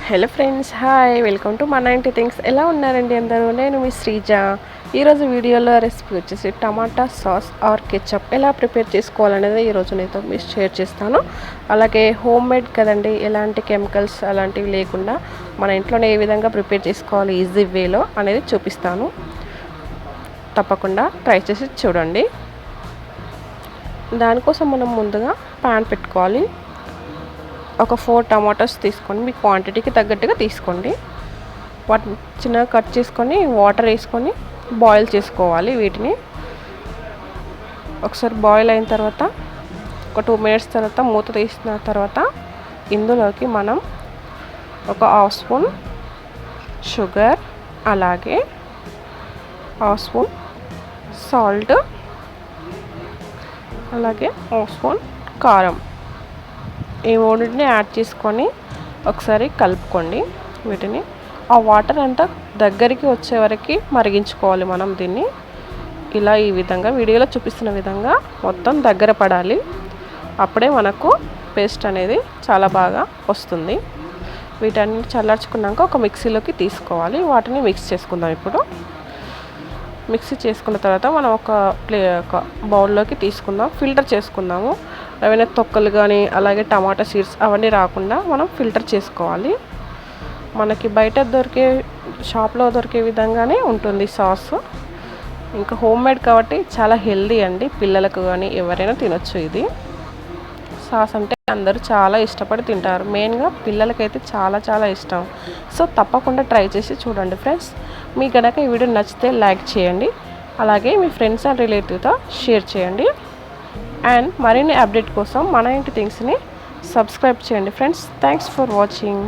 Hello friends, hi, welcome to మనాయింటి things. ఎలా ఉన్నారండి అందరూ? నేను మీ శ్రీజ. ఈరోజు వీడియోలో రెసిపీ వచ్చేసి టమాటా సాస్ ఆర్ కెచప్ ఎలా ప్రిపేర్ చేసుకోవాలనేది ఈరోజు నేను మీకు షేర్ చేస్తాను. అలాగే హోమ్ మేడ్ కదండి, ఎలాంటి కెమికల్స్ అలాంటివి లేకుండా మన ఇంట్లోనే ఏ విధంగా ప్రిపేర్ చేసుకోవాలి ఈజీ వేలో అనేది చూపిస్తాను. తప్పకుండా ట్రై చేసి చూడండి. దానికోసం మనం ముందుగా ప్యాన్ పెట్టుకోవాలి. ఒక 4 టమాటోస్ తీసుకొని మీ క్వాంటిటీకి తగ్గట్టుగా తీసుకోండి. వాటిని చిన్నగా కట్ చేసుకొని వాటర్ వేసుకొని బాయిల్ చేసుకోవాలి. వీటిని ఒకసారి బాయిల్ అయిన తర్వాత ఒక 2 మినిట్స్ తర్వాత మూత తీసిన తర్వాత ఇందులోకి మనం ఒక హాఫ్ స్పూన్ షుగర్, అలాగే హాఫ్ స్పూన్ సాల్ట్, అలాగే హాఫ్ స్పూన్ కారం, ఈ మూడింటిని యాడ్ చేసుకొని ఒకసారి కలుపుకోండి. వీటిని ఆ వాటర్ అంతా దగ్గరికి వచ్చే వరకు మరిగించుకోవాలి. మనం దీన్ని ఇలా ఈ విధంగా వీడియోలో చూపిస్తున్న విధంగా మొత్తం దగ్గర పడాలి. అప్పుడే మనకు పేస్ట్ అనేది చాలా బాగా వస్తుంది. వీటన్ని చల్లార్చుకున్నాక ఒక మిక్సీలోకి తీసుకోవాలి. వాటిని మిక్స్ చేసుకుందాం. ఇప్పుడు మిక్సీ చేసుకున్న తర్వాత మనం ఒక బౌల్లోకి తీసుకుందాం. ఫిల్టర్ చేసుకుందాము. ఏమైనా తొక్కలు కానీ అలాగే టమాటా సీడ్స్ అవన్నీ రాకుండా మనం ఫిల్టర్ చేసుకోవాలి. మనకి బయట షాప్లో దొరికే విధంగానే ఉంటుంది సాస్. ఇంకా హోమ్ మేడ్ కాబట్టి చాలా హెల్దీ అండి. పిల్లలకు కానీ ఎవరైనా తినొచ్చు. ఇది సాస్ అంటే అందరూ చాలా ఇష్టపడి తింటారు. మెయిన్గా పిల్లలకైతే చాలా చాలా ఇష్టం. సో తప్పకుండా ట్రై చేసి చూడండి ఫ్రెండ్స్. మీకు కనుక ఈ వీడియో నచ్చితే లైక్ చేయండి. అలాగే మీ ఫ్రెండ్స్ అండ్ రిలేటివ్తో షేర్ చేయండి. అండ్ మరిన్ని అప్డేట్ కోసం మన ఇంటి థింగ్స్ని సబ్స్క్రైబ్ చేయండి ఫ్రెండ్స్. Thanks for watching.